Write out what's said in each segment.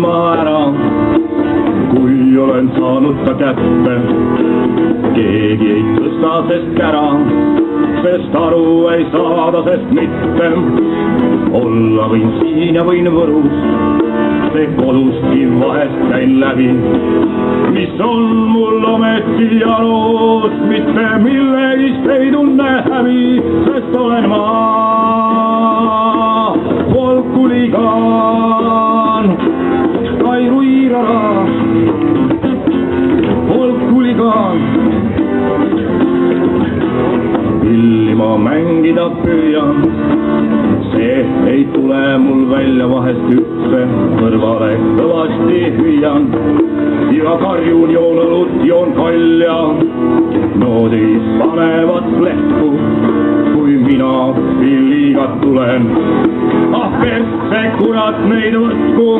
ma ära, kui olen saanud ta kätte. Keegi ei tõsta sest kära, sest aru ei saada sest mitte. Olla võin siin ja võin Võrus, see kodustki vahest käin läbi. Mis on mul ometi jalus, mitte millegist ei tunne häbi, sest olen ma folkhuligaan. Kairu Iirara, folkhuligaan. Pilli ma mängida püüan, see ei tule mul välja vahest üldse, kõrvale kõvasti hüüan ja karjun, joon õlut, joon kalja. Noodid panevad lehku, kui mina pilliga tulen. Ah persse kurat neid võtku,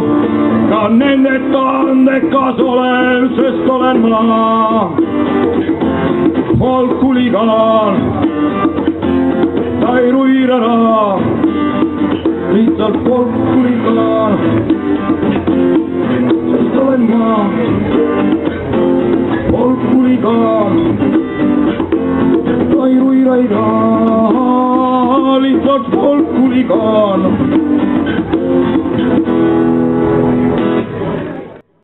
ka nendeta andekas olen, sest olen ma folkhuligaan. Kairu Iirara, lihtsalt folkhuligaan, sest olen ma folkhuligaan. Kairu Iirara, lihtsalt folkhuligaan.